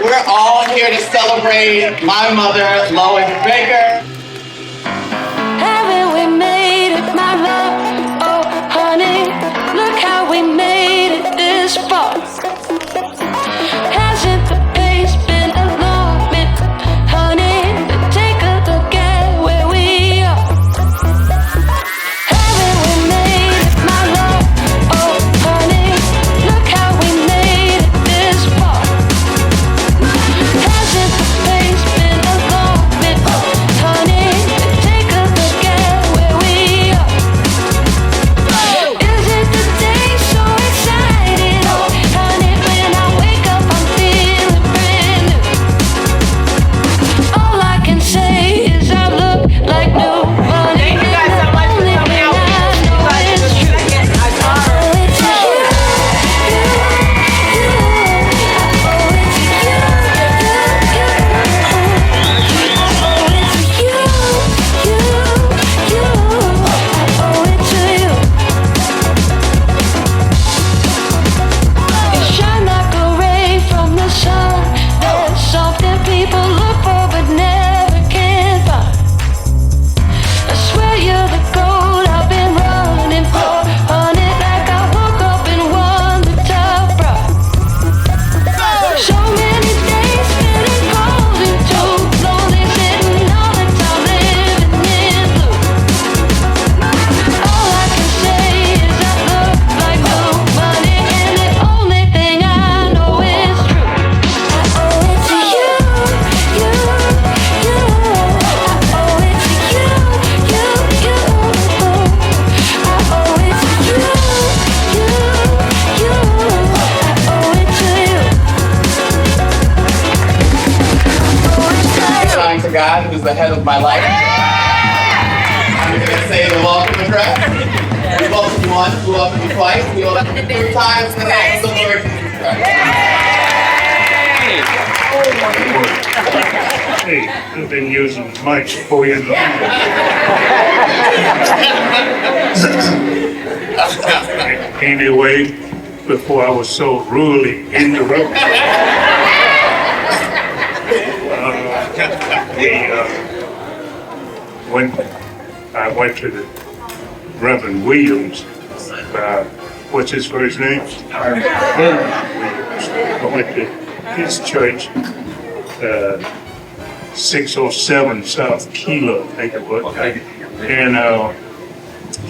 We're all here to celebrate my mother, Lois Baker. Haven't we made it, my love? Oh, honey, look how we made it this far. Hasn't the pace been alarming, honey? Take a look at where we are. Haven't we made it, my love? Oh, honey, look how we made it this far. Hasn't the pace been alarming, honey? Take a look at where we are. Isn't the day so exciting, oh, honey? When I wake up, I'm feeling brand new. All I can say is I look like new money. Thank you guys so much for coming out. It's true. I owe it to you, you shine like a ray from the sun. There's something people look for but never can find. I swear you're the gold I've been running for, honey, like I woke up and won the top prize. So many days spinning cold and too lonely, sitting all the time living in blue. All I can say is I look like new money, and the only thing I know is true. I owe it to you, you. I owe it to you, you. I owe it to you, you. I owe it to you. Trying to God, who is the head of my life. I'm going to say the welcome address. We welcome you once, we welcome you twice, we welcome you 3 times in the name of the Lord Jesus Christ. Hey, I've been using mics for you. Anyway, before I was so rudely interrupted, I went to the Reverend Williams. What's his first name? Williams. I went to his church, 607 South Kilo, I think it was. And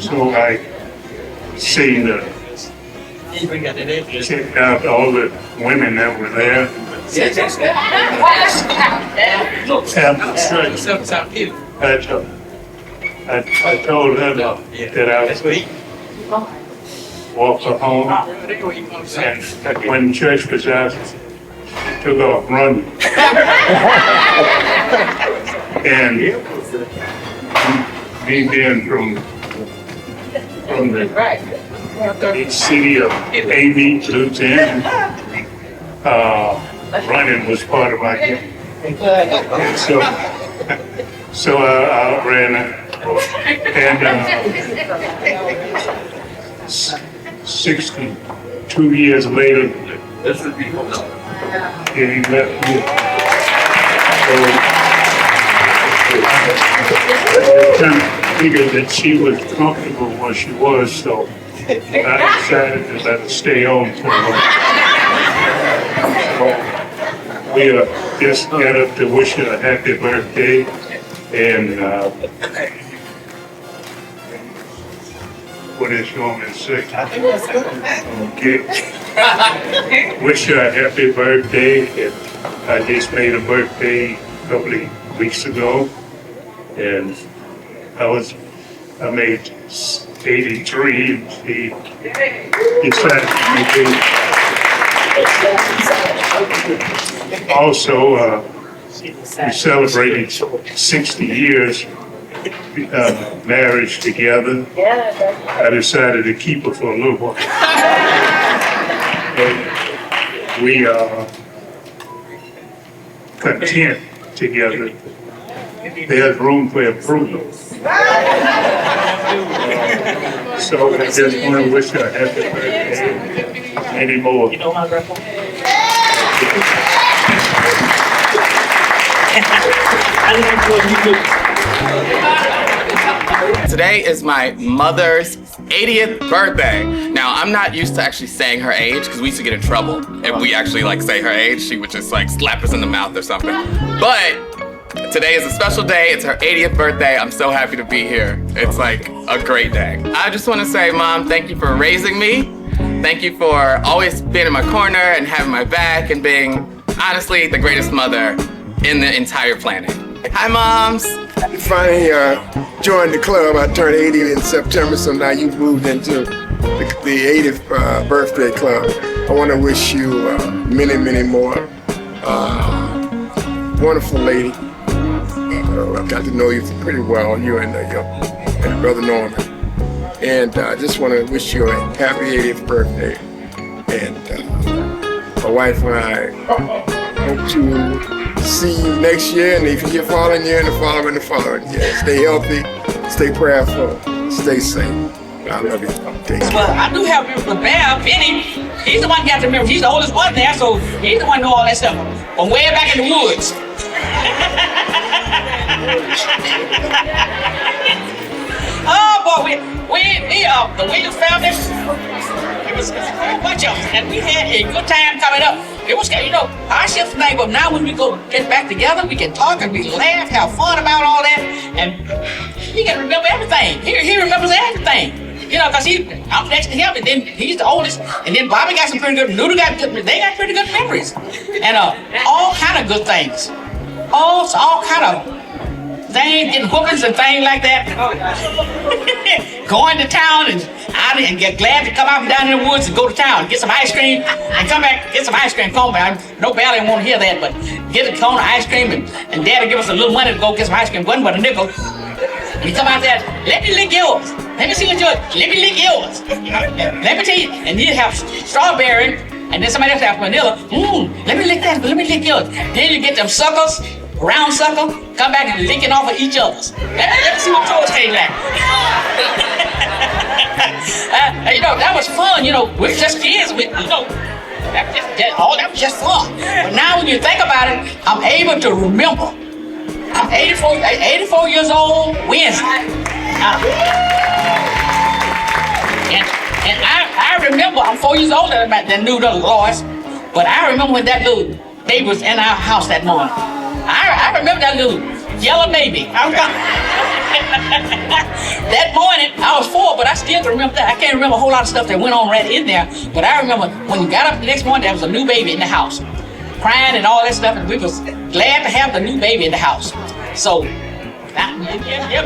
so I seen checked out all the women that were there. After church, I told her that I would walk her home, and when church was out, she took off running. And me being from the big city of AB, Louisiana, running was part of my game. And so I ran, and 62 years later, he left me. So I kind of figured that she was comfortable where she was, so I decided to let her stay on for a while. We just got up to wish her a happy birthday, and what is your message? Okay. Wish her a happy birthday. And I just made a birthday a couple of weeks ago, and I made 83, and she decided to do. Also, we celebrated 60 years marriage together. I decided to keep her for a little while. We are content together. There's room for improvement. So I just want to wish her a happy birthday. Any more? Today is my mother's 80th birthday. Now, I'm not used to actually saying her age because we used to get in trouble if we actually like say her age. She would just like slap us in the mouth or something. But today is a special day. It's her 80th birthday. I'm so happy to be here. It's like a great day. I just want to say, Mom, thank you for raising me. Thank you for always being in my corner and having my back and being, honestly, the greatest mother in the entire planet. Hi, Moms. Finally joined the club. I turned 80 in September, so now you've moved into the 80th birthday club. I want to wish you many, many more. Wonderful lady. I've got to know you pretty well, you and your brother Norman. And I just want to wish you a happy 80th birthday. And my wife and I hope to see you next year, and if you're following year, and the following year. Stay healthy, stay prayerful, stay safe. I love you. Well, I do have people with Bam, Benny. He's the one who got the memory. He's the oldest one there, so he's the one who know all that stuff. From way back in the woods. Oh boy, the Williams family, it was a whole bunch of us, and we had a good time coming up. It was, our shift's name, but now when we go get back together, we can talk and we laugh, have fun about all that, and he can remember everything. He remembers everything. Because I'm next to him, and then he's the oldest, and then Bobby got some pretty good, Noodle got good, they got pretty good memories. And all kind of good things. All kind of things, getting whoopings and things like that. Going to town and get glad to come out and down in the woods and go to town, get some ice cream, and come back, get some ice cream, cone back. No Bally won't hear that, but get a cone of ice cream, and Dad will give us a little money to go get some ice cream, wasn't but a nickel. And you come out there, let me lick yours. Let me see what yours, let me lick yours. Let me tell you, and you have strawberry, and then somebody else has vanilla. Let me lick that, let me lick yours. Then you get them suckers, round sucker, come back and licking off of each other's. Let me see what yours taste like. That was fun, we're just kids, that was just fun. But now when you think about it, I'm able to remember. I'm 84 years old Wednesday. And I remember, I'm 4 years older than new little Lois, but I remember when that little baby was in our house that morning. I remember that little yellow baby. That morning, I was 4, but I still remember that. I can't remember a whole lot of stuff that went on right in there, but I remember when you got up the next morning, there was a new baby in the house, crying and all that stuff, and we was glad to have the new baby in the house. So,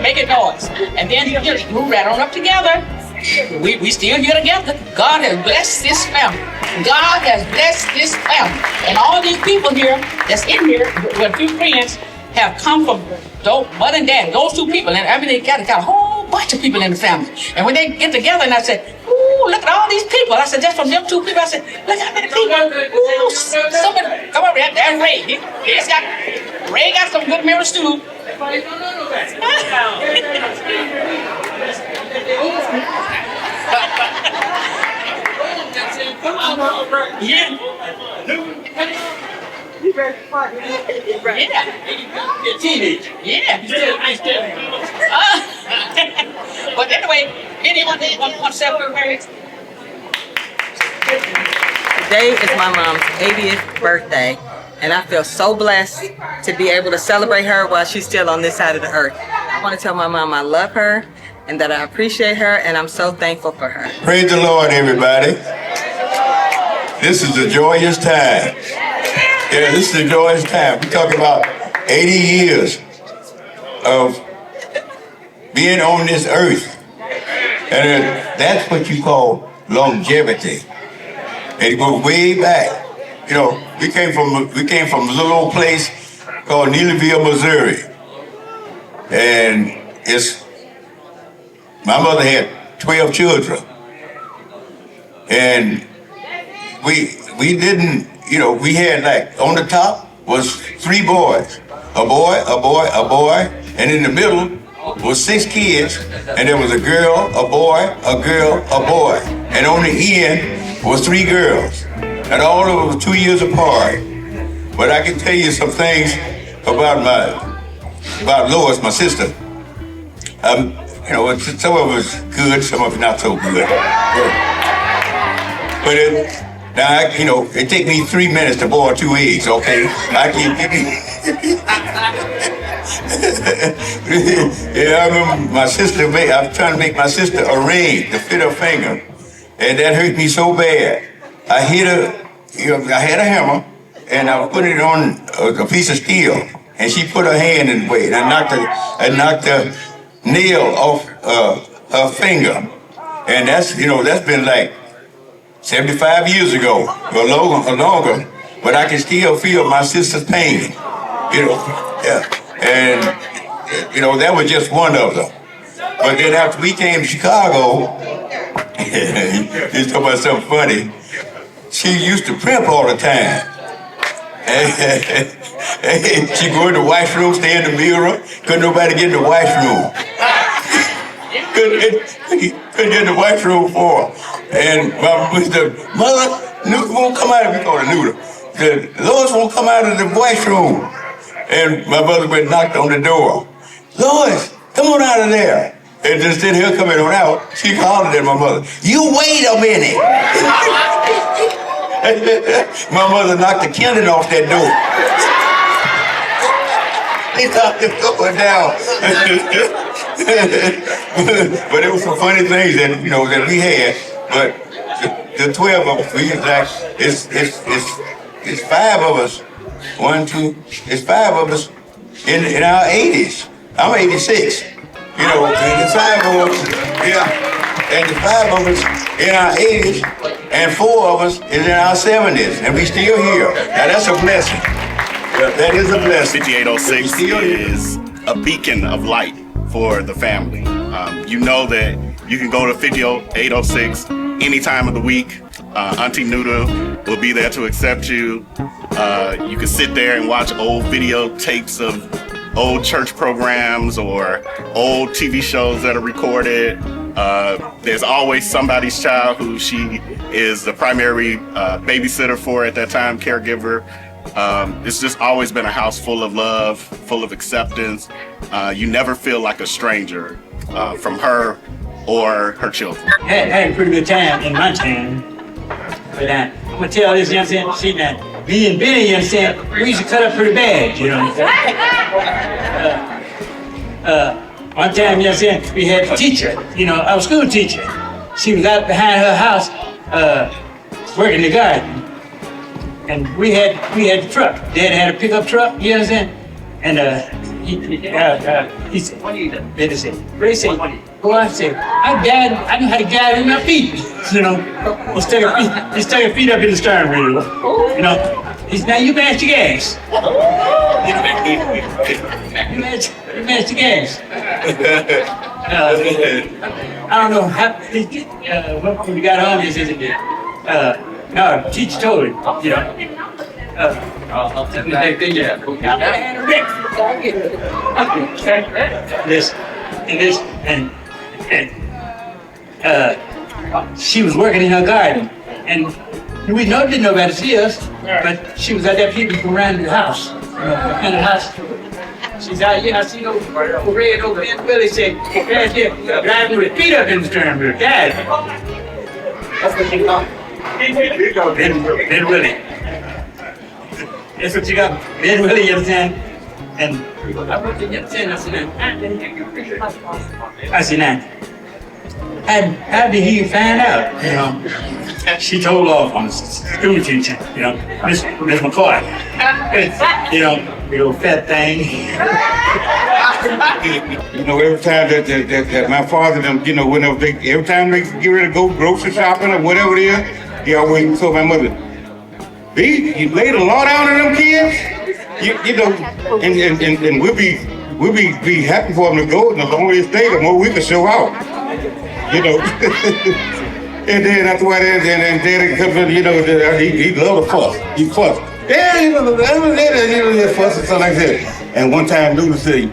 making noise. And then you just grew right on up together. We still here together. God has blessed this family. God has blessed this family. And all these people here that's in here, with 2 friends, have come from mother and dad, those 2 people. And I mean, they got a whole bunch of people in the family. And when they get together, and I said, ooh, look at all these people. I said, just from them 2 people, I said, look how many people. Ooh, somebody, come over here. There's Ray. Ray got some good memories too. But anyway, anyone want to celebrate? Today is my mom's 80th birthday, and I feel so blessed to be able to celebrate her while she's still on this side of the earth. I want to tell my mom I love her and that I appreciate her, and I'm so thankful for her. Praise the Lord, everybody. This is a joyous time. Yeah, this is a joyous time. We're talking about 80 years of being on this earth. And that's what you call longevity. It goes way back. We came from a little old place called Neelyville, Missouri. And my mother had 12 children. And we didn't, we had like, on the top was 3 boys. A boy, and in the middle was 6 kids, and there was a girl, a boy, a girl, a boy. And on the end was 3 girls. And all of them were 2 years apart. But I can tell you some things about Lois, my sister. You know, some of it's good, some of it not so good. But you know, it take me 3 minutes to boil 2 eggs, okay? I can Yeah, I remember my sister, I was trying to make my sister a ring to fit her finger. And that hurt me so bad. I hit her, you know, I had a hammer, and I was putting it on a piece of steel, and she put her hand in the way, and I knocked the nail off her finger. And that's, you know, that's been like 75 years ago, or longer, but I can still feel my sister's pain, you know, yeah. And, you know, that was just one of them. But then after we came to Chicago, you talking about something funny, she used to primp all the time. She go in the washroom, stay in the mirror, couldn't nobody get in the washroom. couldn't get in the washroom for her. And my mother, Newt won't come out of, we call her Noodle. Lois won't come out of the washroom. And my mother went and knocked on the door. Lois, come on out of there. And just then her coming on out, she hollered at my mother, you wait a minute. My mother knocked the kindling off that door. He knocked the door down. But it was some funny things that, you know, that we had. But the 12 of us, it's 5 of us. 1, 2, it's 5 of us in our 80s. I'm 86. You know, and the 5 of us, yeah, and the 5 of us in our 80s, and 4 of us is in our 70s, and we still here. Now that's a blessing. Yeah, that is a blessing. 5806 is a beacon of light for the family. You know that you can go to 5806 any time of the week. Auntie Nuda will be there to accept you. You can sit there and watch old videotapes of old church programs or old TV shows that are recorded. There's always somebody's child who she is the primary babysitter for at that time, caregiver. It's just always been a house full of love, full of acceptance. You never feel like a stranger from her or her children. Had a pretty good time in my time. But I'm gonna tell this, you know what I'm saying? See that me and Benny, you know what I'm saying? We used to cut up pretty bad, you know what I'm saying? One time, you know what I'm saying? We had a teacher, you know, our school teacher. She was out behind her house working the garden. And we had the truck. Dad had a pickup truck, you know what I'm saying? And he said, what are you doing? Benny said, Ray said, well, I said, I know how to guide with my feet. You know, he's stuck her feet up in the steering wheel. You know, now you match your gas. You match the gas. I don't know how, when we got home, he said, no, the teacher told him, you know. She was working in her garden, and we didn't nobody see us, but she was out there peeping from around the house, behind the house. She's out here, I see those red over there, Billy said, "Dad's here, driving with feet up in the steering wheel, Dad." That's what she called Ben Willie. That's what you got, Ben Willie, you understand? And I went to understand, I said, now, how did he find out, you know? She told off on the school teacher, you know, Miss McCoy. You know, the old fat thing. You know, every time that my father, them, you know, every time they get ready to go grocery shopping or whatever it is, he always told my mother, B, you lay the law down on them kids, you know, and we'll be happy for them to go, and the longer they stay, the more we can show out, you know. And then after that, and Daddy comes in, you know, he loved to fuss. He fussed. Yeah, you know, fuss and something like that. And one time, Lulu said,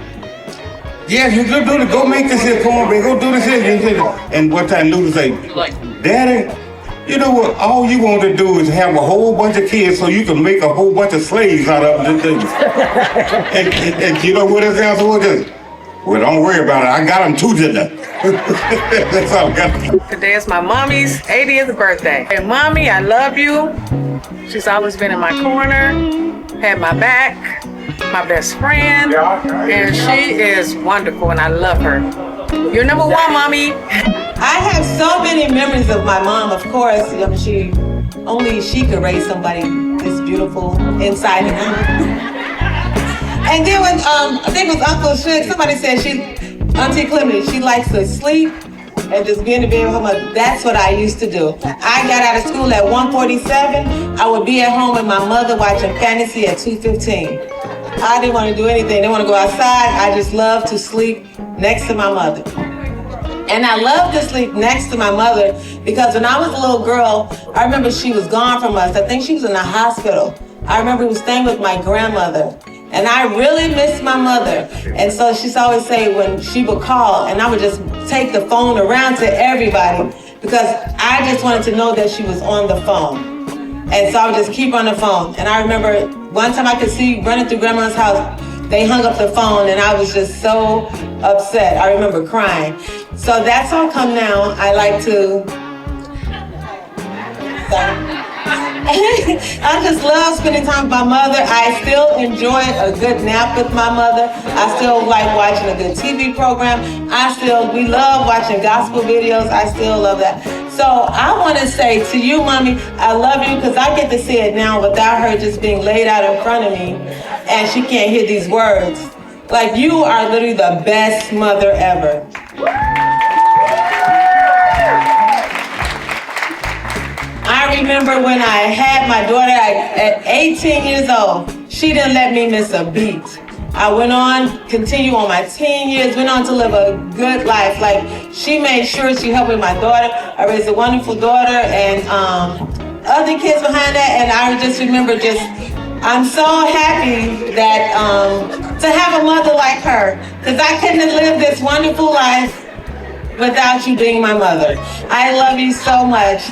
yeah, you go make this here cornbread, go do this here. And one time, Lulu said, Daddy, You know what? All you want to do is have a whole bunch of kids so you can make a whole bunch of slaves out of them. and you know what it sounds like? Well, don't worry about it. I got them too, didn't I? That's all I got. Today is my mommy's 80th birthday. Hey, mommy, I love you. She's always been in my corner, had my back, my best friend, and she is wonderful, and I love her. You're number one, mommy. I have so many memories of my mom, of course. Only she could raise somebody this beautiful inside and out. And then when, I think it was Uncle Shook, somebody said Auntie Clemmy, she likes to sleep and just be in the bed with her mother. That's what I used to do. I got out of school at 1:47. I would be at home with my mother watching fantasy at 2:15. I didn't want to do anything. I didn't want to go outside. I just loved to sleep next to my mother. And I loved to sleep next to my mother because when I was a little girl, I remember she was gone from us. I think she was in the hospital. I remember we were staying with my grandmother. And I really miss my mother. And so she's always say when she would call, and I would just take the phone around to everybody because I just wanted to know that she was on the phone. And so I would just keep on the phone. And I remember one time I could see running through grandma's house, they hung up the phone and I was just so upset. I remember crying. So that's how come now I like to, I just love spending time with my mother. I still enjoy a good nap with my mother. I still like watching a good TV program. We love watching gospel videos. I still love that. So I want to say to you, mommy, I love you because I get to see it now without her just being laid out in front of me and she can't hear these words. Like, you are literally the best mother ever. I remember when I had my daughter at 18 years old, she didn't let me miss a beat. I went on, continued on my teen years, went on to live a good life. Like, she made sure she helped with my daughter. I raised a wonderful daughter and other kids behind that. And I just remember I'm so happy that to have a mother like her, because I couldn't have lived this wonderful life without you being my mother. I love you so much.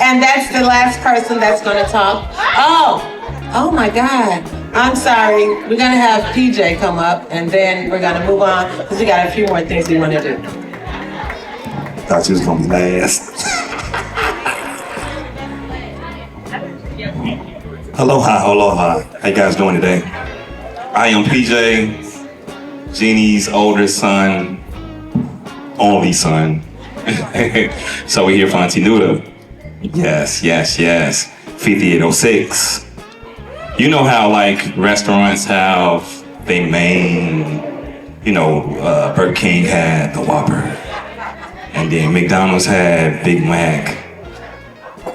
And that's the last person that's gonna talk. Oh my God. I'm sorry. We're gonna have PJ come up and then we're gonna move on because we got a few more things we wanna do. Thought you was gonna be last. Aloha. How you guys doing today? I am PJ, Jeannie's oldest son, only son. So we're here for Auntie Nuda. Yes. 5806. You know how like restaurants have their main, Burger King had the Whopper. And then McDonald's had Big Mac.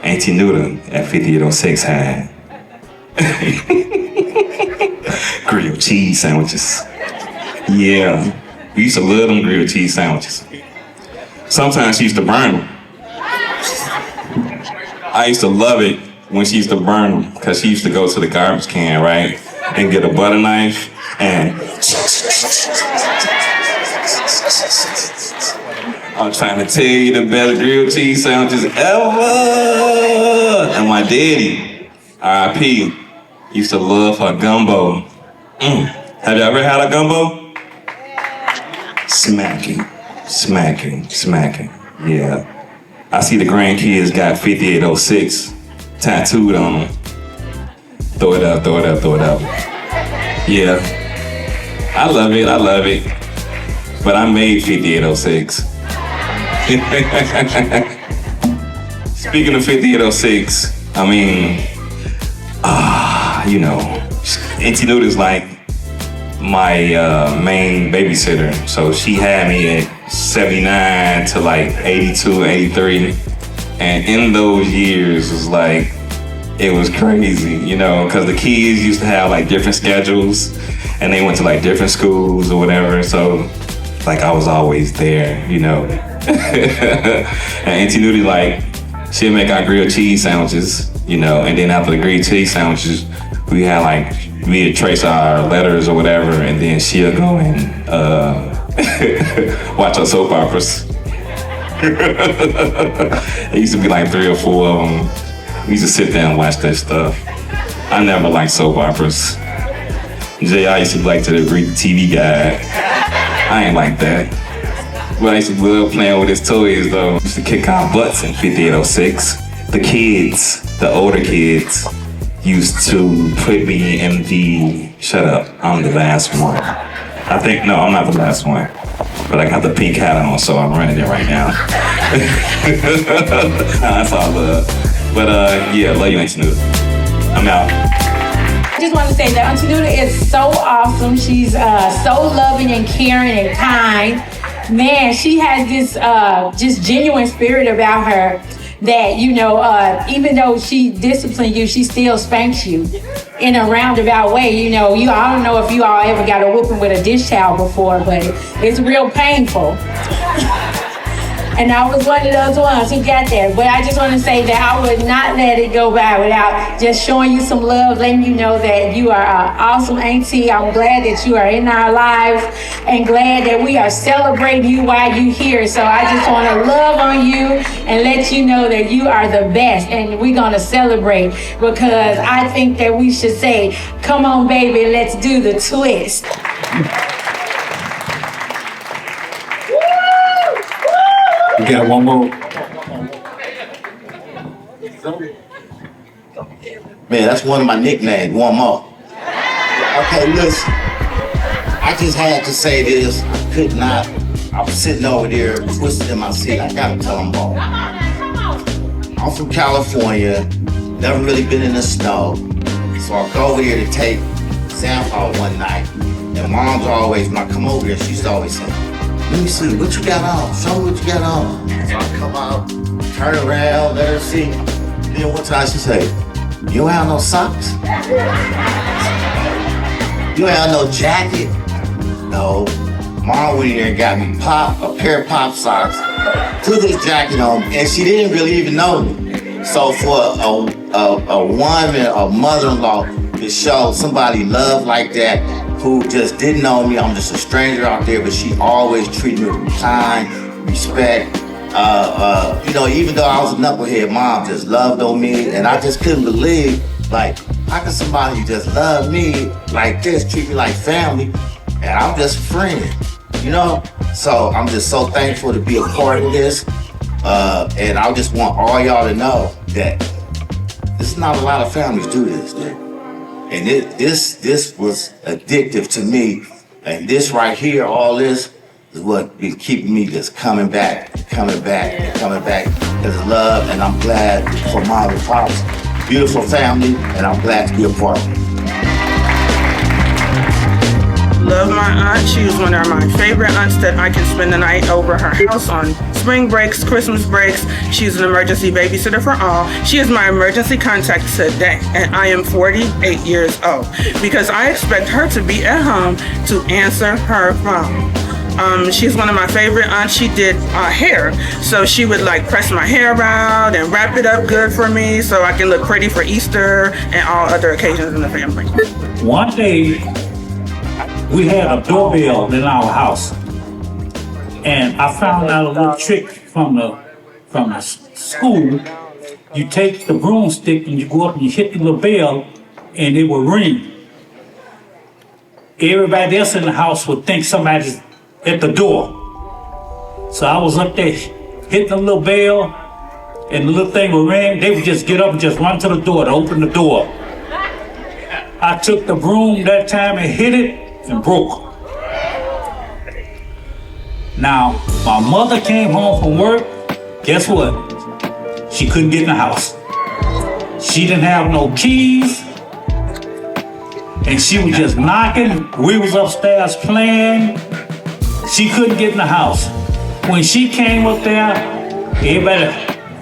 Auntie Nuda at 5806 had grilled cheese sandwiches. Yeah, we used to love them grilled cheese sandwiches. Sometimes she used to burn them. I used to love it when she used to burn them because she used to go to the garbage can, right? And get a butter knife and I'm trying to tell you the best grilled cheese sandwiches ever. And my daddy, R.I.P., used to love her gumbo. Have you ever had a gumbo? Smacking. Yeah. I see the grandkids got 5806 tattooed on them. Throw it up. Yeah. I love it. But I made 5806. Speaking of 5806, I mean, Auntie Nuda's like my main babysitter. So she had me at 79 to like 82, 83. And in those years, it was crazy, because the kids used to have like different schedules and they went to like different schools or whatever. So I was always there, And Auntie Nuda, she'd make our grilled cheese sandwiches, and then after the grilled cheese sandwiches, we'd trace our letters or whatever, and then she'll go and watch our soap operas. It used to be like 3 or 4 of them. We used to sit there and watch that stuff. I never liked soap operas. Jay, I used to like to read the TV guide. I ain't like that. But I used to love playing with his toys though. I used to kick our butts in 5806. The kids, the older kids, used to put me in the, shut up, I'm the last one. No, I'm not the last one. But I got the pink hat on, so I'm running it right now. That's all love. But yeah, love you, Auntie Nuda. I'm out. I just want to say that Auntie Nuda is so awesome. She's so loving and caring and kind. Man, she has this just genuine spirit about her that, you know, even though she disciplines you, she still spanks you in a roundabout way. You know, I don't know if you all ever got a whooping with a dish towel before, but it's real painful. And I was one of those ones who got that. But I just want to say that I would not let it go by without just showing you some love, letting you know that you are an awesome auntie. I'm glad that you are in our lives and glad that we are celebrating you while you're here. So I just want to love on you and let you know that you are the best. And we're going to celebrate because I think that we should say, come on, baby, let's do the twist. We got one more. Man, that's one of my nicknames, one more. Okay, listen. I just had to say this. I could not. I was sitting over there, twisted in my seat. I gotta tell them all. I'm from California, never really been in the snow. So I go over here to take Sam out one night. And mom's always, when I come over here, she used to always say, let me see, what you got on? Show me what you got on. So I come out, turn around, let her see. Then one time she say, you don't have no socks? You don't have no jacket? No. Mom went in there and got me a pair of pop socks, put this jacket on, and she didn't really even know me. So for a woman, a mother-in-law, to show somebody love like that, who just didn't know me, I'm just a stranger out there, but she always treated me with kind, respect. You know, even though I was a knucklehead, mom just loved on me, and I just couldn't believe, like, how can somebody just love me like this, treat me like family, and I'm just a friend, you know? So I'm just so thankful to be a part of this, and I just want all y'all to know that there's not a lot of families do this, dude. And this was addictive to me. And this right here, all this, is what be keeping me just coming back because of love. And I'm glad for Mom and Pop's beautiful family, and I'm glad to be a part of it. Love my aunt. She was one of my favorite aunts that I can spend the night over her house on spring breaks, Christmas breaks. She's an emergency babysitter for all. She is my emergency contact today, and I am 48 years old because I expect her to be at home to answer her phone. She's one of my favorite aunts. She did hair, so she would like press my hair out and wrap it up good for me so I can look pretty for Easter and all other occasions in the family. One day, we had a doorbell in our house, and I found out a little trick from the school. You take the broomstick and you go up and you hit the little bell, and it will ring. Everybody else in the house would think somebody's at the door. So I was up there hitting the little bell, and the little thing would ring. They would just get up and just run to the door to open the door. I took the broom that time and hit it and broke. Now, my mother came home from work. Guess what? She couldn't get in the house. She didn't have no keys, and she was just knocking. We was upstairs playing. She couldn't get in the house. When she came up there, everybody,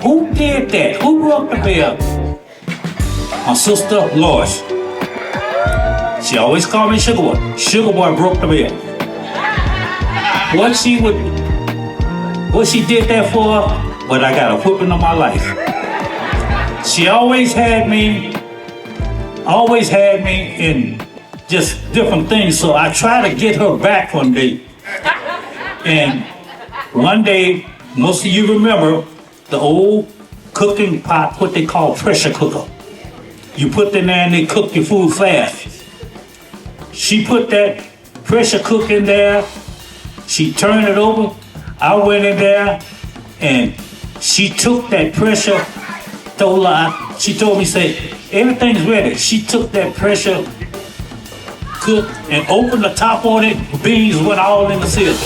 who did that? Who broke the bell? My sister, Lois. She always called me Sugar Boy. Sugar Boy broke the bell. What she did that for, but I got a whipping of my life. She always had me in just different things, so I tried to get her back one day. And one day, most of you remember the old cooking pot, what they call pressure cooker. You put in there and they cook your food fast. She put that pressure cooker in there. She turned it over. I went in there and she took that pressure, she told me, say, everything's ready. She took that pressure cook and opened the top on it. Beans went all in the ceiling.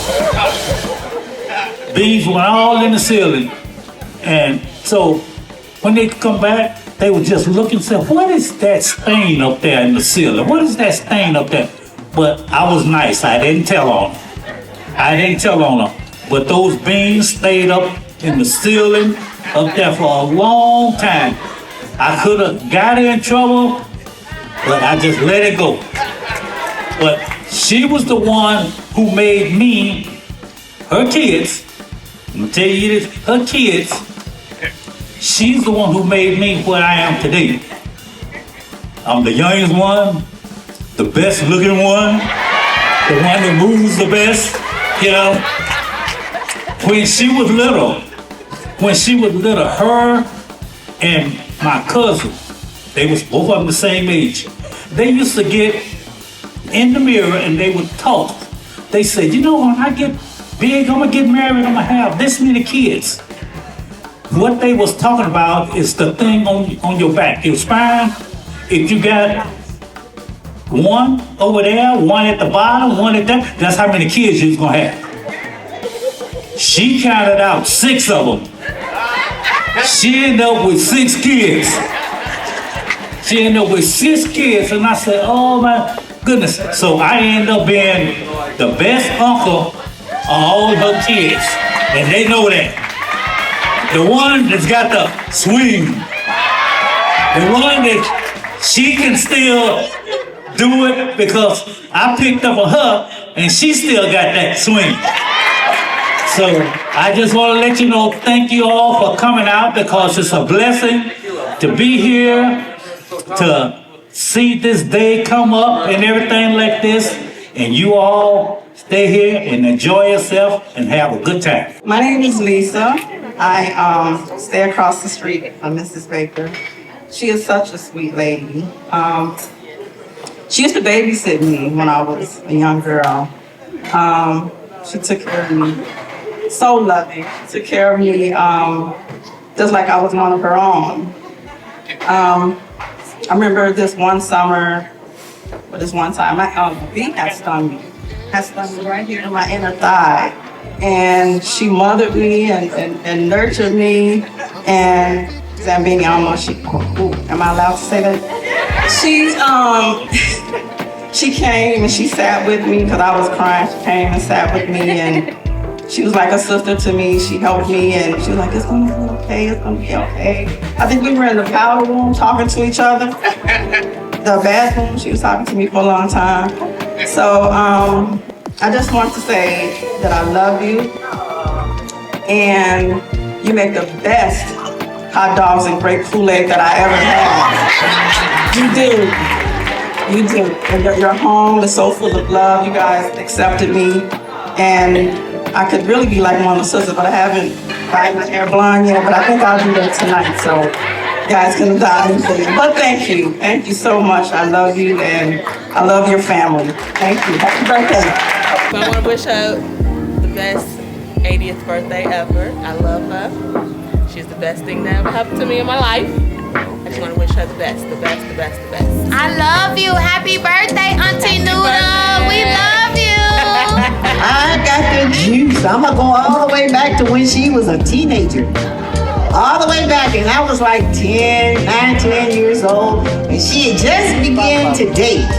Beans went all in the ceiling. And so when they come back, they were just looking and said, what is that stain up there in the ceiling? What is that stain up there? But I was nice. I didn't tell on them. But those beans stayed up in the ceiling up there for a long time. I could have got in trouble, but I just let it go. But she was the one who made me, her kids, let me tell you this, her kids, she's the one who made me what I am today. I'm the youngest one, the best looking one, the one that moves the best, you know. When she was little, her and my cousin, they was both of them the same age. They used to get in the mirror and they would talk. They said, you know, when I get big, I'm gonna get married, I'm gonna have this many kids. What they was talking about is the thing on your back, your spine. If you got one over there, one at the bottom, one at that, that's how many kids you was gonna have. She counted out 6 of them. She ended up with 6 kids. And I said, oh my goodness. So I ended up being the best uncle of all her kids. And they know that. The one that's got the swing. The one that she can still do it because I picked up on her and she still got that swing. So I just want to let you know, thank you all for coming out because it's a blessing to be here, to see this day come up and everything like this. And you all stay here and enjoy yourself and have a good time. My name is Lisa. I stay across the street from Mrs. Baker. She is such a sweet lady. She used to babysit me when I was a young girl. She took care of me. So loving. Took care of me just like I was one of her own. I remember this one summer, or this one time, my bee had stung me. Right here in my inner thigh. And she mothered me and nurtured me. And Zambini almost, am I allowed to say that? She came and she sat with me because I was crying. She came and sat with me and she was like a sister to me. She helped me and she was like, it's gonna be okay, it's gonna be okay. I think we were in the powder room talking to each other. The bathroom, she was talking to me for a long time. So I just want to say that I love you and you make the best hot dogs and grape Kool-Aid that I ever had. You do. And your home is so full of love. You guys accepted me and I could really be like one of the sisters, but I haven't dyed my hair blonde yet, but I think I'll do that tonight, so you guys can dye me. But thank you so much. I love you and I love your family. Thank you. Happy birthday. I want to wish her the best 80th birthday ever. I love her. She's the best thing that ever happened to me in my life. I just want to wish her the best. I love you. Happy birthday, Auntie Noodle. We love you. I got the juice. I'm gonna go all the way back to when she was a teenager. All the way back, and I was like 9, 10 years old, and she had just began to date.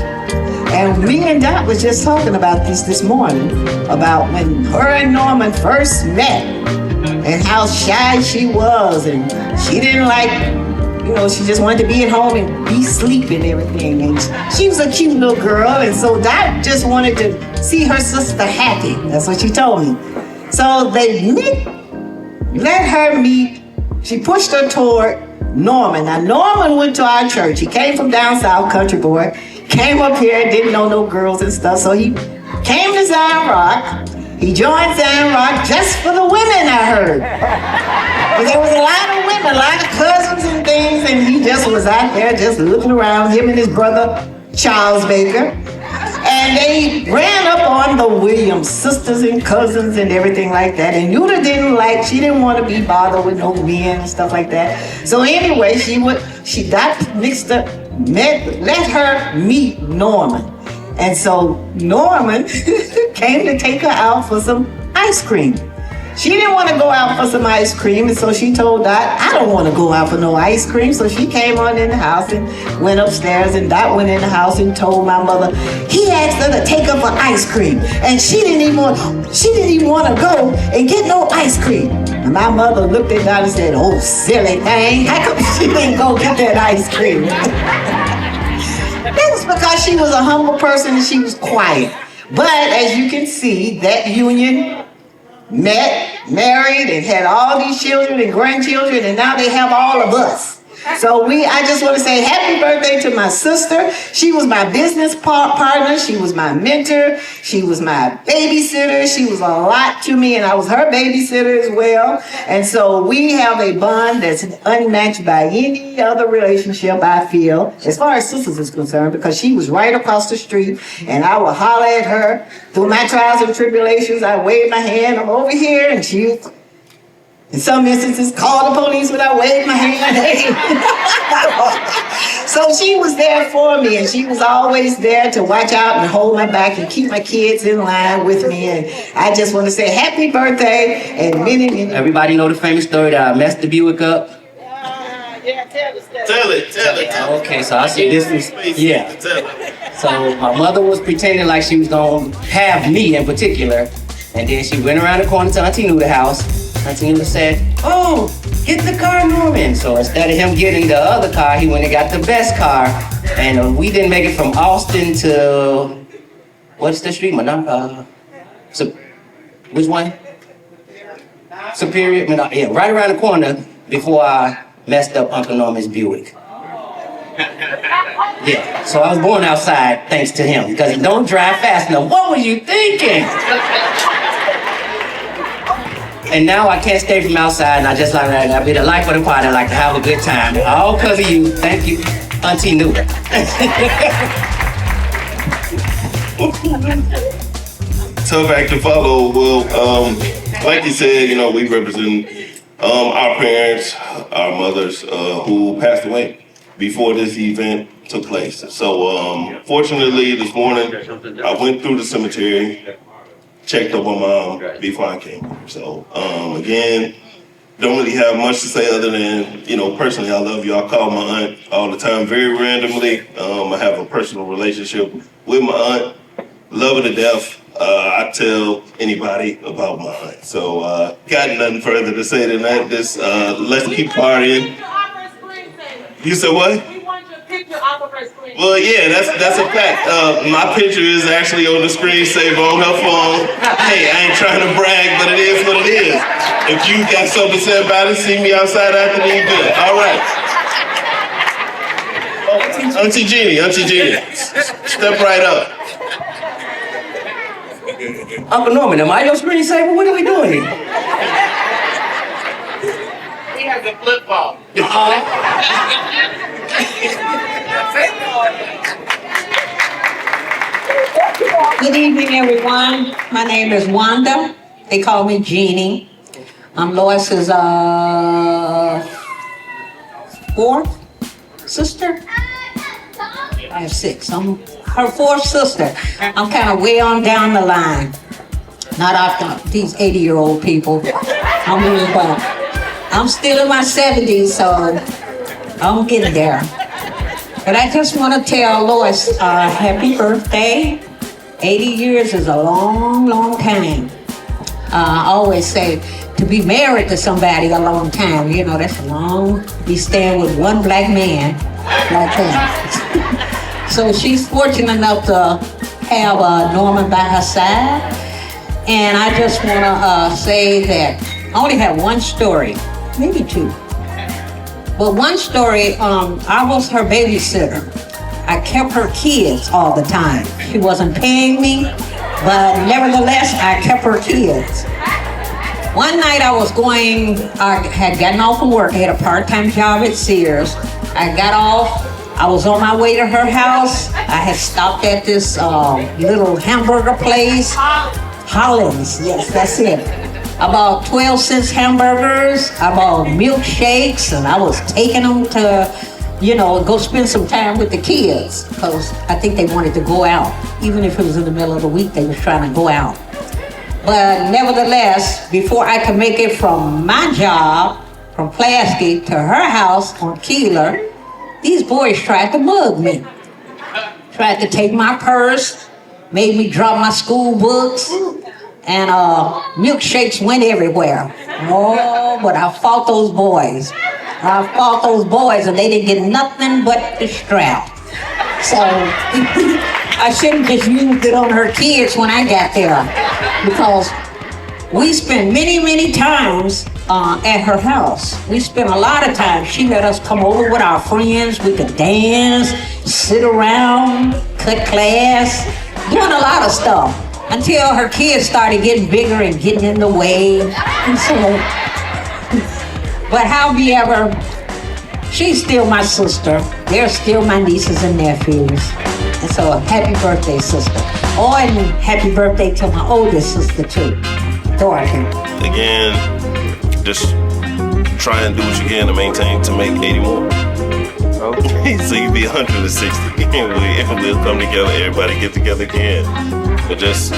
And me and Dot was just talking about this morning, about when her and Norman first met, and how shy she was, and she didn't like, she just wanted to be at home and be asleep and everything. And she was a cute little girl, and so Dot just wanted to see her sister happy. That's what she told me. So they let her meet. She pushed her toward Norman. Now Norman went to our church. He came from down south, country boy. Came up here, didn't know no girls and stuff. So he came to Zion Rock, He joined San Rock just for the women, I heard. But there was a lot of women, a lot of cousins and things, and he just was out there just looking around, him and his brother, Charles Baker. And they ran up on the Williams sisters and cousins and everything like that. And Yuta she didn't want to be bothered with no men and stuff like that. So anyway, let her meet Norman. And so Norman came to take her out for some ice cream. She didn't want to go out for some ice cream, and so she told Dot, I don't want to go out for no ice cream. So she came on in the house and went upstairs, and Dot went in the house and told my mother, he asked her to take her for ice cream, and she didn't even want to go and get no ice cream. And my mother looked at Dot and said, oh, silly thing, how come she didn't go get that ice cream? That was because she was a humble person and she was quiet. But as you can see, that union met, married, and had all these children and grandchildren, and now they have all of us. So I just want to say happy birthday to my sister. She was my business partner. She was my mentor. She was my babysitter. She was a lot to me, and I was her babysitter as well. And so we have a bond that's unmatched by any other relationship, I feel, as far as sisters is concerned, because she was right across the street, and I would holler at her through my trials and tribulations. I waved my hand, I'm over here, and she in some instances, called the police when I waved my hand. So she was there for me, and she was always there to watch out and hold my back and keep my kids in line with me. And I just want to say happy birthday and many. Everybody know the famous story that I messed the Buick up? Tell it. Okay, so I see this was, yeah. So my mother was pretending like she was gonna have me in particular, and then she went around the corner to Auntie Nuda's house. Auntie Nuda said, oh, get the car, Norman. So instead of him getting the other car, he went and got the best car. And we didn't make it from Austin to, what's the street? Which one? Superior? Yeah, right around the corner before I messed up Uncle Norman's Buick. Yeah, so I was born outside thanks to him, because he don't drive fast enough. What were you thinking? And now I can't stay from outside, and I just like that. I be the life of the party. I like to have a good time. All because of you. Thank you, Auntie Nuda. Tough act to follow. Well, like you said, we represent our parents, our mothers who passed away before this event took place. So fortunately, this morning, I went through the cemetery, checked up on Mom before I came here. So again, don't really have much to say other than, personally, I love you. I call my aunt all the time, very randomly. I have a personal relationship with my aunt, love her to death. I tell anybody about my aunt. So got nothing further to say than that. Just let's keep partying. You said what? Well, yeah, that's a fact. My picture is actually on the screensaver on her phone. Hey, I ain't trying to brag, but it is what it is. If you got something to say about it, see me outside after the event. All right. Auntie Jeannie, step right up. Uncle Norman, am I your screensaver? What are we doing here? He has a flip phone. Good evening, everyone. My name is Wanda. They call me Jeannie. I'm Lois's fourth sister. I have six. I'm her fourth sister. I'm kind of way on down the line. Not after these 80-year-old people. I'm still in my 70s, so I'm getting there. But I just want to tell Lois, happy birthday. 80 years is a long, long time. I always say, to be married to somebody a long time, that's long. Be staying with one black man like that. So she's fortunate enough to have Norman by her side. And I just want to say that I only have one story, maybe two. But one story, I was her babysitter. I kept her kids all the time. She wasn't paying me, but nevertheless, I kept her kids. One night I had gotten off from work. I had a part-time job at Sears. I got off. I was on my way to her house. I had stopped at this little hamburger place. Holland's, yes, that's it. About 12 cents hamburgers, about milkshakes, and I was taking them to, go spend some time with the kids, because I think they wanted to go out. Even if it was in the middle of the week, they was trying to go out. But nevertheless, before I could make it from my job, from Plasky to her house on Keeler, these boys tried to mug me. Tried to take my purse, made me drop my school books, and milkshakes went everywhere. Oh, but I fought those boys. And they didn't get nothing but the strap. So I shouldn't just used it on her kids when I got there, because we spent many, many times at her house. We spent a lot of time. She let us come over with our friends. We could dance, sit around, cut class, doing a lot of stuff until her kids started getting bigger and getting in the way. And so, but however, she's still my sister. They're still my nieces and nephews. And so happy birthday, sister. Oh, and happy birthday to my oldest sister too, Dorothy. Again, just try and do what you can to maintain to make 80 more. Okay, so you be 160 and we'll come together, everybody get together again. But just,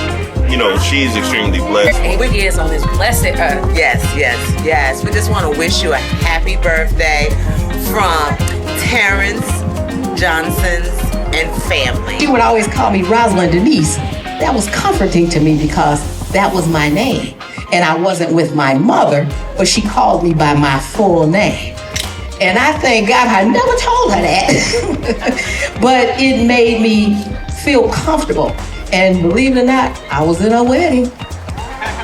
she's extremely blessed. And we're here on this blessed earth. Yes. We just want to wish you a happy birthday from Terrence Johnson's and family. She would always call me Rosalind Denise. That was comforting to me because that was my name. And I wasn't with my mother, but she called me by my full name. And I thank God I never told her that. But it made me feel comfortable. And believe it or not, I was in her wedding.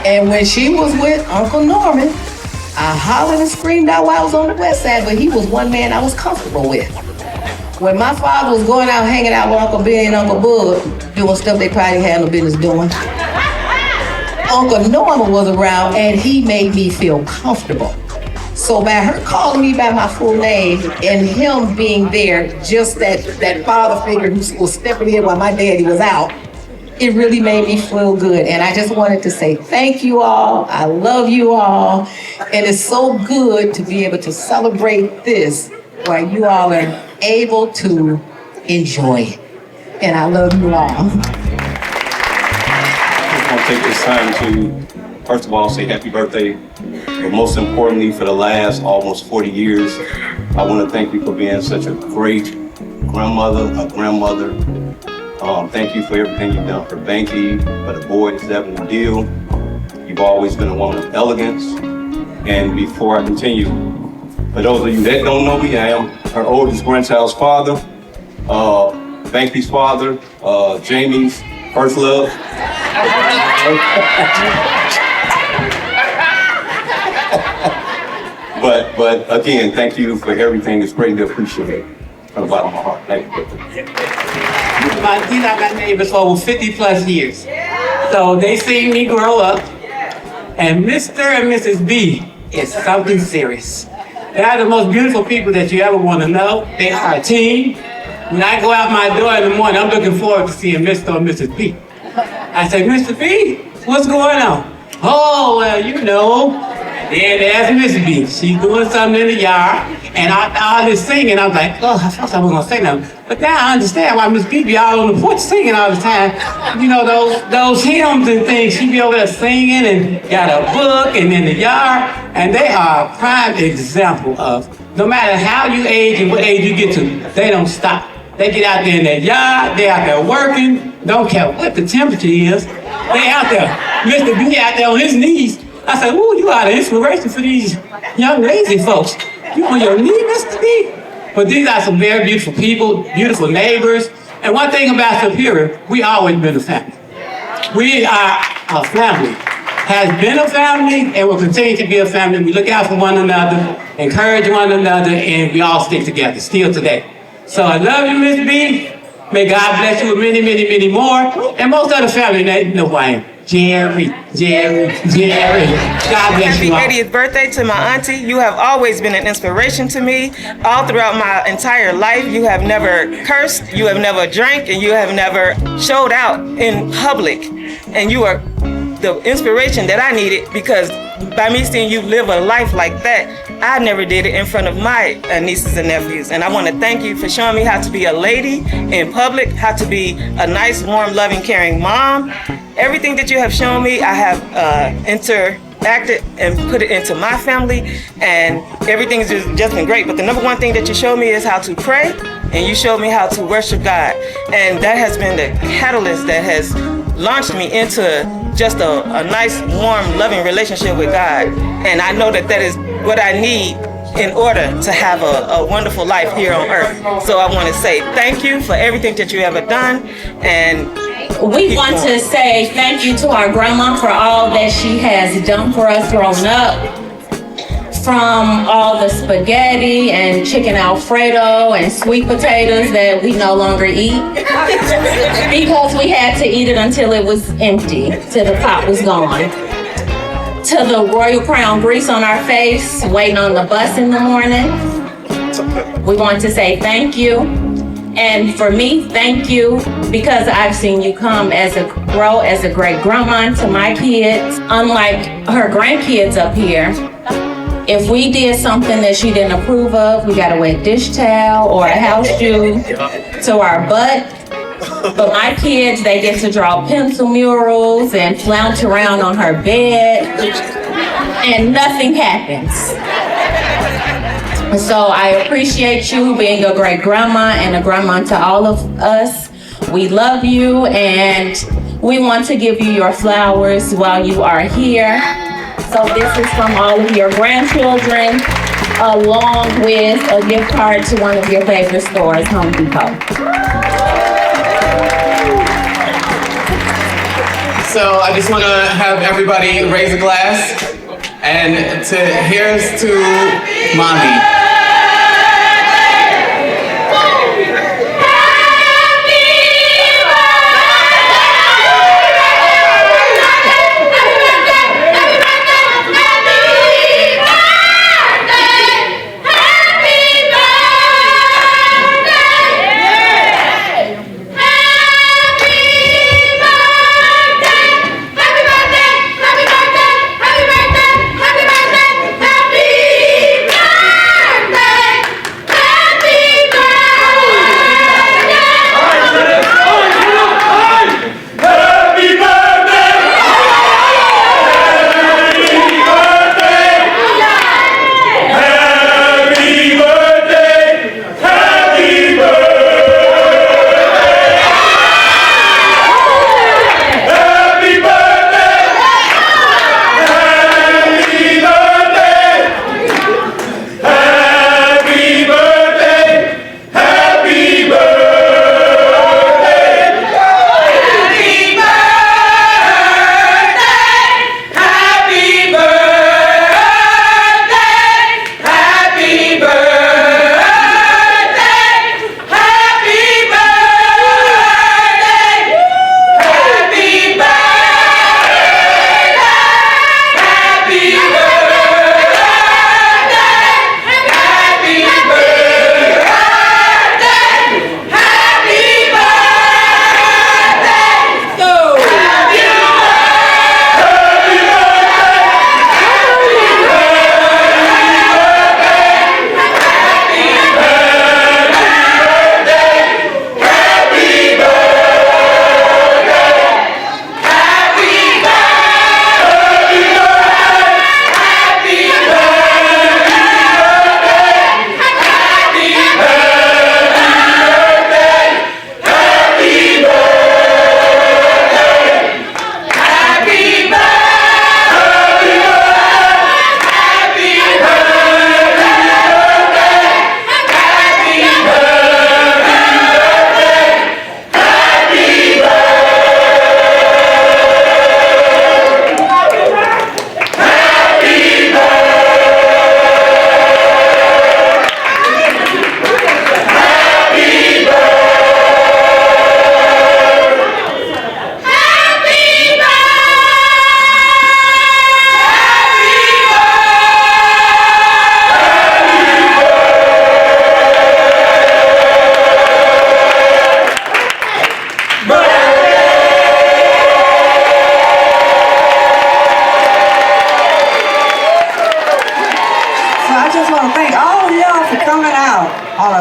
And when she was with Uncle Norman, I hollered and screamed out while I was on the west side, but he was one man I was comfortable with. When my father was going out hanging out with Uncle Billy and Uncle Bud, doing stuff they probably had no business doing, Uncle Norman was around and he made me feel comfortable. So by her calling me by my full name and him being there, just that father figure who was stepping in while my daddy was out, it really made me feel good. And I just wanted to say thank you all. I love you all. And it's so good to be able to celebrate this while you all are able to enjoy it. And I love you all. I just want to take this time to, first of all, say happy birthday. But most importantly, for the last almost 40 years, I want to thank you for being such a great grandmother. Thank you for everything you've done for Banky, for the boys, Devin and Deal. You've always been a woman of elegance. And before I continue, for those of you that don't know me, I am her oldest grandchild's father, Banky's father, Jamie's first love. But again, thank you for everything. It's greatly appreciated from the bottom of my heart. Thank you. These are my neighbors for over 50 plus years. So they see me grow up, and Mr. and Mrs. B is something serious. They are the most beautiful people that you ever want to know. They are a team. When I go out my door in the morning, I'm looking forward to seeing Mr. or Mrs. B. I say, Mr. B, what's going on? Oh, well, Then there's Mrs. B. She's doing something in the yard, and I was singing. I was like, oh, I thought I was gonna say nothing. But now I understand why Miss B be all on the porch singing all the time. Those hymns and things. She be over there singing and got a book and in the yard, and they are a prime example of no matter how you age and what age you get to, they don't stop. They get out there in their yard. They out there working. Don't care what the temperature is. They out there. Mr. B out there on his knees. I said, ooh, you are the inspiration for these young lazy folks. You on your knee, Mr. B? But these are some very beautiful people, beautiful neighbors. And one thing about Superior, we always been a family. We are a family. Has been a family and will continue to be a family. We look out for one another, encourage one another, and we all stick together, still today. So I love you, Miss B. May God bless you with many, many, many more. And most of the family, they know who I am. Jerry. God bless you all. Happy 80th birthday to my auntie. You have always been an inspiration to me all throughout my entire life. You have never cursed, you have never drank, and you have never showed out in public. And you are the inspiration that I needed, because by me seeing you live a life like that, I never did it in front of my nieces and nephews. And I want to thank you for showing me how to be a lady in public, how to be a nice, warm, loving, caring mom. Everything that you have shown me, I have interacted and put it into my family, and everything's just been great. But the number one thing that you showed me is how to pray, and you showed me how to worship God. And that has been the catalyst that has launched me into just a nice, warm, loving relationship with God. And I know that that is what I need in order to have a wonderful life here on earth. So I want to say thank you for everything that you ever done. And we want to say thank you to our grandma for all that she has done for us growing up. From all the spaghetti and chicken Alfredo and sweet potatoes that we no longer eat because we had to eat it until it was empty, till the pot was gone. To the Royal Crown grease on our face, waiting on the bus in the morning. We want to say thank you. And for me, thank you, because I've seen you grow as a great grandma to my kids. Unlike her grandkids up here, if we did something that she didn't approve of, we got a wet dish towel or a house shoe to our butt. But my kids, they get to draw pencil murals and flounce around on her bed, and nothing happens. So I appreciate you being a great grandma and a grandma to all of us. We love you, and we want to give you your flowers while you are here. So this is from all of your grandchildren, along with a gift card to one of your favorite stores, Home Depot. So I just want to have everybody raise a glass, and here's to Mommy.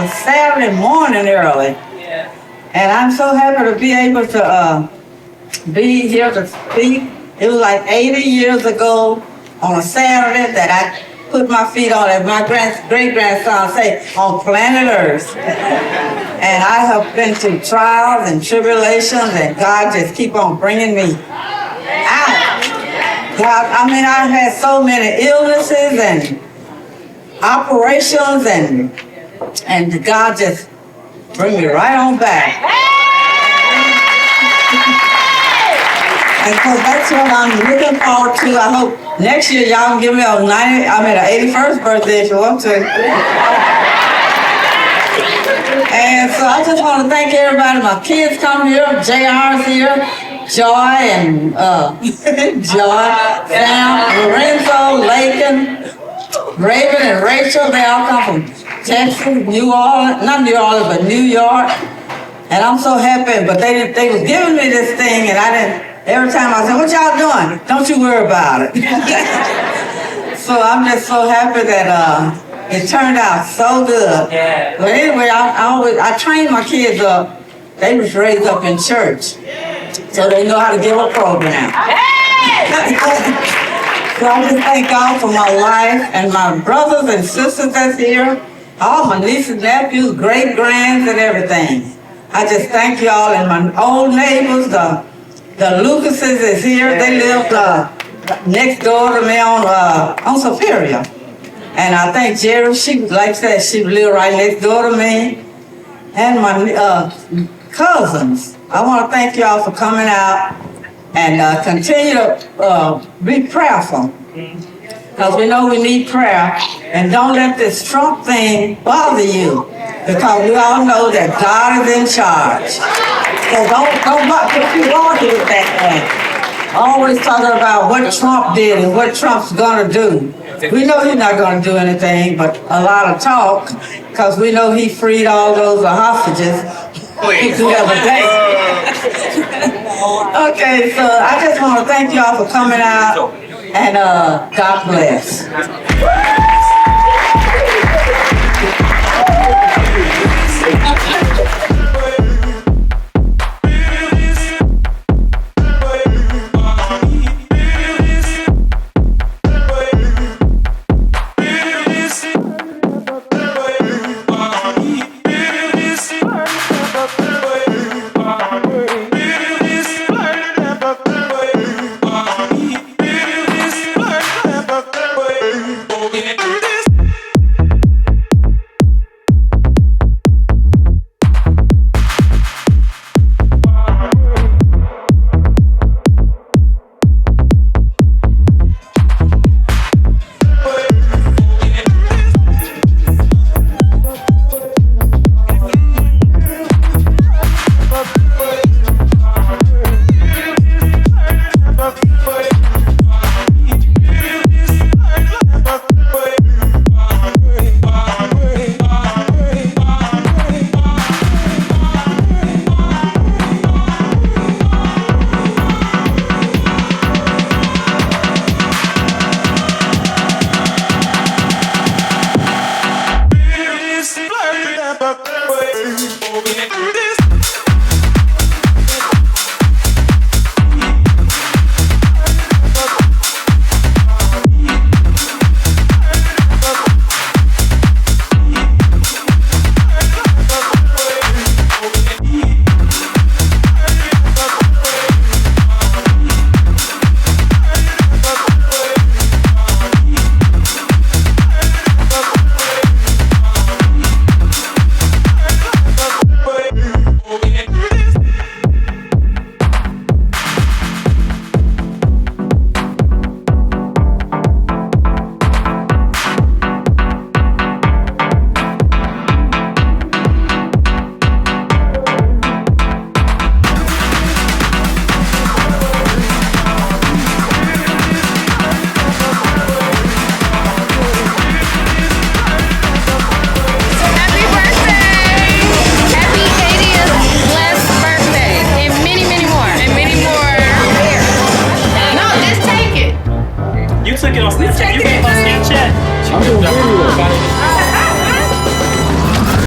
a Saturday morning early. And I'm so happy to be able to be here to speak. It was like 80 years ago on a Saturday that I put my feet on, as my great-grandson say, on planet Earth. And I have been through trials and tribulations, and God just keep on bringing me out. God, I mean, I've had so many illnesses and operations, and God just bring me right on back. And so that's what I'm looking forward to. I hope next year y'all can give me an 81st birthday if you want to. And so I just want to thank everybody. My kids come here, JR's here, Joy and Joy, Sam, Lorenzo, Lakin, Raven and Rachel. They all come from Texas, New Orleans, not New Orleans, but New York. And I'm so happy, but they was giving me this thing, and I didn't. Every time I said, "What y'all doing?" "Don't you worry about it." So I'm just so happy that it turned out so good. Yeah. But anyway, I trained my kids up. They was raised up in church, so they know how to give a program. So I just thank God for my life and my brothers and sisters that's here, all my nieces, nephews, great-grands, and everything. I just thank y'all, and my old neighbors, the Lucases is here. They lived next door to me on Superior. And I thank Jerry. She, like I said, she lived right next door to me. And my cousins. I want to thank y'all for coming out and continue to be prayerful. Because we know we need prayer. And don't let this Trump thing bother you. Because we all know that God is in charge. So don't be bothered with that thing. Always talking about what Trump did and what Trump's gonna do. We know he's not gonna do anything but a lot of talk, because we know he freed all those hostages the other day. Okay, so I just want to thank y'all for coming out, and God bless. You took it on Snapchat. You gave us Snapchat.